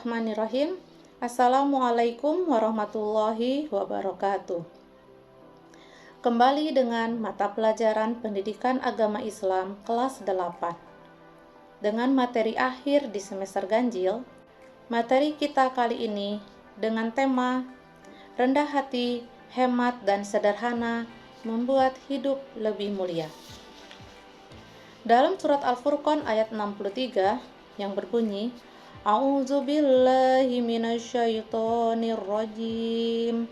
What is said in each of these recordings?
Bismillahirrahmanirrahim. Assalamualaikum warahmatullahi wabarakatuh. Kembali dengan mata pelajaran Pendidikan Agama Islam kelas 8. Dengan materi akhir di semester ganjil, materi kita kali ini dengan tema rendah hati, hemat dan sederhana membuat hidup lebih mulia. Dalam surat Al-Furqan ayat 63 yang berbunyi, A'udzubillahi minasyaitonir rajim.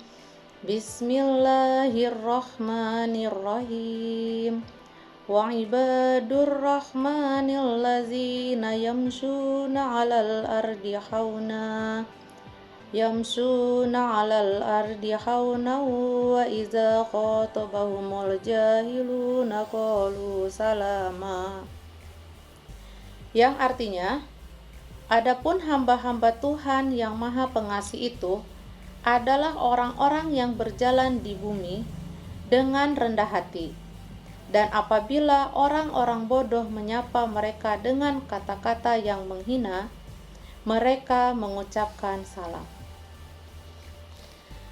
Bismillahirrahmanirrahim. Wa ibadur rahmanil ladzina yamshuna 'alal ardi hauna. Yamshuna 'alal ardi hauna wa idza khatabahumul jahiluna qalu salama. Yang artinya, adapun hamba-hamba Tuhan yang Maha Pengasih itu adalah orang-orang yang berjalan di bumi dengan rendah hati. Dan apabila orang-orang bodoh menyapa mereka dengan kata-kata yang menghina, mereka mengucapkan salam.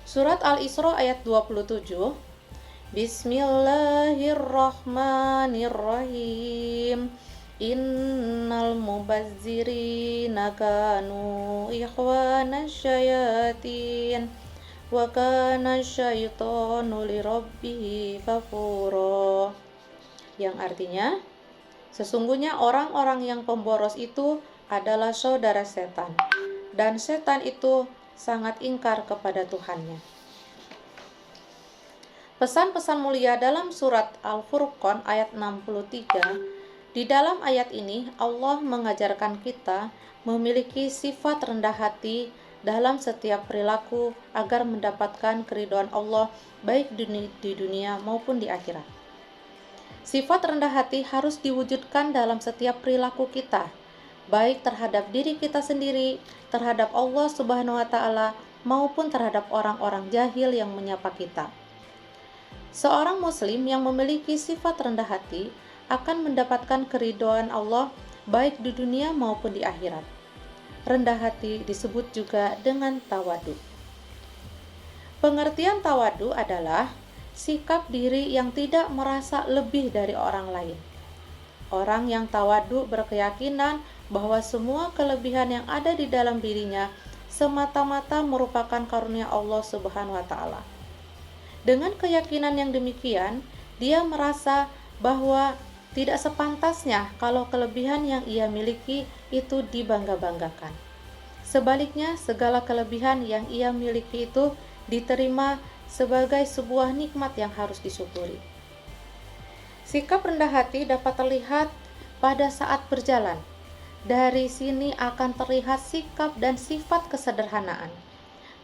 Surat Al-Isra ayat 27. Bismillahirrahmanirrahim. Innal mubazzirina kanu ikhwanasy syayatin wa kana syaitanu lirabbih kafura. Yang artinya, sesungguhnya orang-orang yang pemboros itu adalah saudara setan, dan setan itu sangat ingkar kepada Tuhannya. Pesan-pesan mulia dalam surat Al-Furqan ayat 63. Di dalam ayat ini, Allah mengajarkan kita memiliki sifat rendah hati dalam setiap perilaku agar mendapatkan keridhaan Allah baik di dunia maupun di akhirat. Sifat rendah hati harus diwujudkan dalam setiap perilaku kita, baik terhadap diri kita sendiri, terhadap Allah Subhanahu wa Ta'ala, maupun terhadap orang-orang jahil yang menyapa kita. Seorang Muslim yang memiliki sifat rendah hati akan mendapatkan keridhaan Allah baik di dunia maupun di akhirat. Rendah hati disebut juga dengan tawadu. Pengertian tawadu adalah sikap diri yang tidak merasa lebih dari orang lain. Orang yang tawadu berkeyakinan bahwa semua kelebihan yang ada di dalam dirinya semata-mata merupakan karunia Allah Subhanahu wa Ta'ala. Dengan keyakinan yang demikian, dia merasa bahwa tidak sepantasnya kalau kelebihan yang ia miliki itu dibangga-banggakan. Sebaliknya, segala kelebihan yang ia miliki itu diterima sebagai sebuah nikmat yang harus disyukuri. Sikap rendah hati dapat terlihat pada saat berjalan. Dari sini akan terlihat sikap dan sifat kesederhanaan.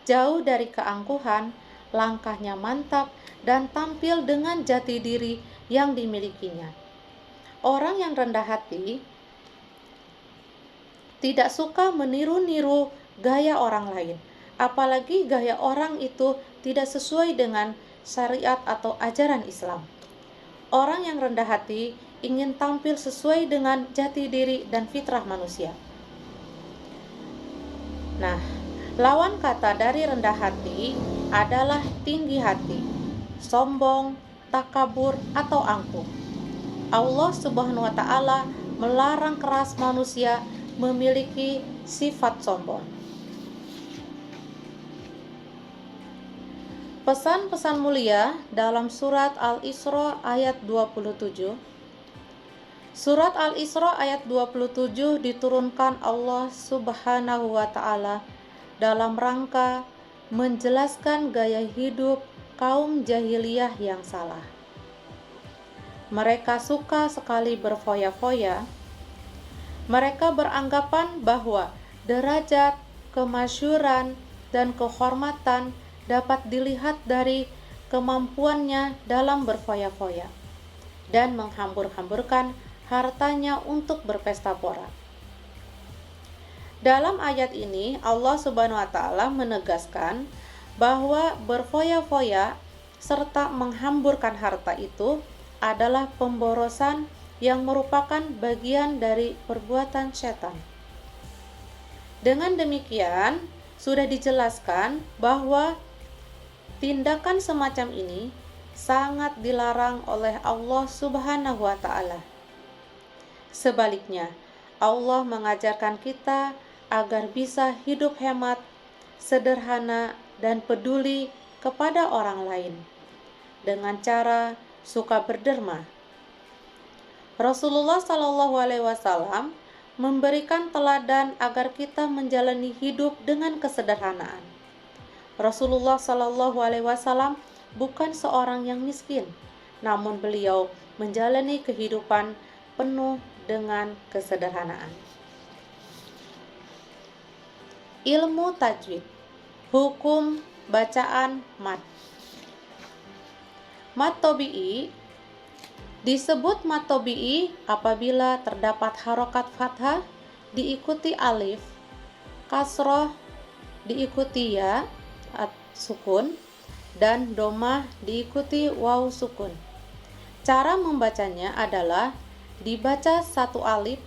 Jauh dari keangkuhan, langkahnya mantap dan tampil dengan jati diri yang dimilikinya. Orang yang rendah hati tidak suka meniru-niru gaya orang lain, apalagi gaya orang itu tidak sesuai dengan syariat atau ajaran Islam. Orang yang rendah hati ingin tampil sesuai dengan jati diri dan fitrah manusia. Nah, lawan kata dari rendah hati adalah tinggi hati, sombong, takabur, atau angkuh. Allah Subhanahu wa Ta'ala melarang keras manusia memiliki sifat sombong. Pesan-pesan mulia dalam surat Al-Isra ayat 27. Surat Al-Isra ayat 27 diturunkan Allah Subhanahu wa Ta'ala dalam rangka menjelaskan gaya hidup kaum jahiliyah yang salah. Mereka suka sekali berfoya-foya. Mereka beranggapan bahwa derajat, kemasyhuran, dan kehormatan dapat dilihat dari kemampuannya dalam berfoya-foya dan menghambur-hamburkan hartanya untuk berpesta pora. Dalam ayat ini, Allah Subhanahu wa Ta'ala menegaskan bahwa berfoya-foya serta menghamburkan harta itu adalah pemborosan yang merupakan bagian dari perbuatan setan. Dengan demikian, sudah dijelaskan bahwa tindakan semacam ini sangat dilarang oleh Allah Subhanahu wa Ta'ala. Sebaliknya, Allah mengajarkan kita agar bisa hidup hemat, sederhana, dan peduli kepada orang lain dengan cara suka berderma. Rasulullah Shallallahu Alaihi Wasallam memberikan teladan agar kita menjalani hidup dengan kesederhanaan. Rasulullah Shallallahu Alaihi Wasallam bukan seorang yang miskin, namun beliau menjalani kehidupan penuh dengan kesederhanaan. Ilmu tajwid, hukum bacaan mad. Mad tabi'i disebut mad tabi'i apabila terdapat harokat fathah diikuti alif, kasroh diikuti ya sukun, dan domah diikuti waw sukun. Cara membacanya adalah dibaca satu alif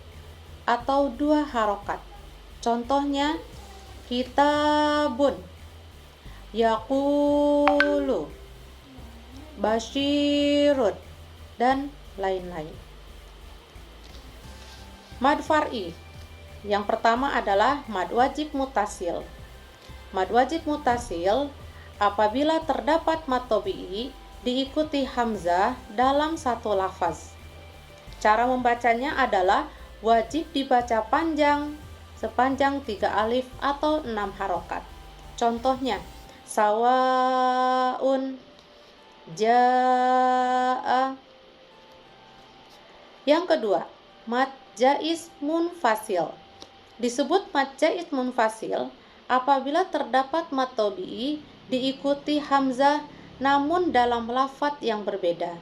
atau dua harokat. Contohnya kitabun, yaqulu, basyirun, dan lain-lain. Mad far'i. Yang pertama adalah mad wajib mutasil. Mad wajib mutasil apabila terdapat mad tabi'i diikuti hamzah dalam satu lafaz. Cara membacanya adalah wajib dibaca panjang sepanjang 3 alif atau 6 harokat. Contohnya sawaun, ja'a. Yang kedua, mad jaiz munfasil. Disebut mad jaiz munfasil apabila terdapat mad tabi'i diikuti hamzah namun dalam lafadz yang berbeda.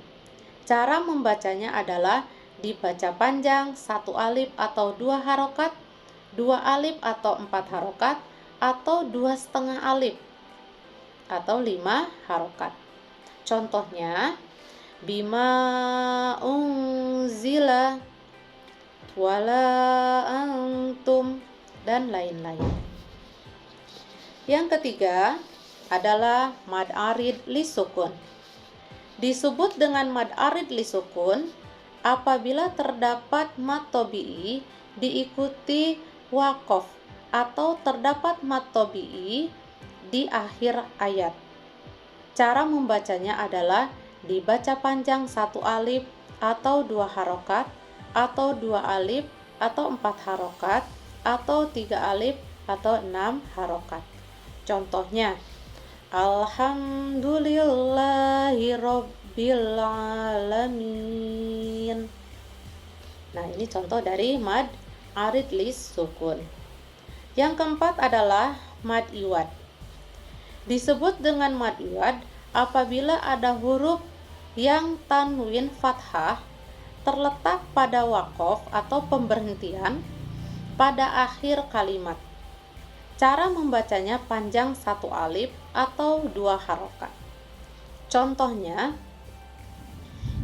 Cara membacanya adalah dibaca panjang 1 alif atau 2 harokat, 2 alif atau 4 harokat, atau 2,5 alif atau 5 harokat. Contohnya bima unzila, wala antum, dan lain-lain. Yang ketiga adalah mad arid lisukun. Disebut dengan mad arid lisukun apabila terdapat mad tabi'i diikuti waqaf atau terdapat mad tabi'i di akhir ayat. Cara membacanya adalah dibaca panjang 1 alif atau 2 harokat, atau 2 alif atau 4 harokat, atau 3 alif atau 6 harokat. Contohnya alhamdulillahi rabbil alamin. Nah, ini contoh dari mad arid lis sukun. Yang keempat adalah mad iwad. Disebut dengan mad iwad apabila ada huruf yang tanwin fathah terletak pada waqaf atau pemberhentian pada akhir kalimat. Cara membacanya panjang 1 alif atau 2 harokat. Contohnya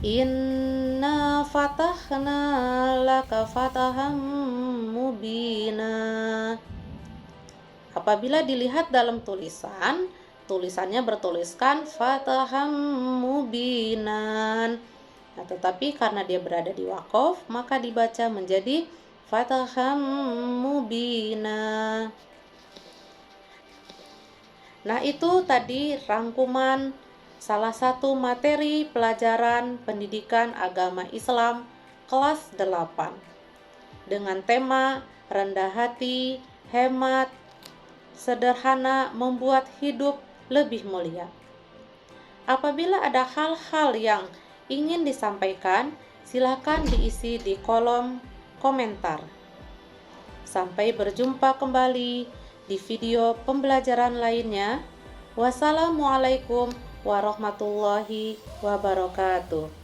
inna fatahna laka fataham mubina. Apabila dilihat dalam tulisannya bertuliskan fataham mubinan. Nah, tetapi karena dia berada di waqaf, maka dibaca menjadi fataham mubina. Nah, itu tadi rangkuman salah satu materi pelajaran pendidikan agama Islam kelas 8 dengan tema rendah hati, hemat, sederhana membuat hidup lebih mulia. Apabila ada hal-hal yang ingin disampaikan, silakan diisi di kolom komentar. Sampai berjumpa kembali di video pembelajaran lainnya. Wassalamualaikum warahmatullahi wabarakatuh.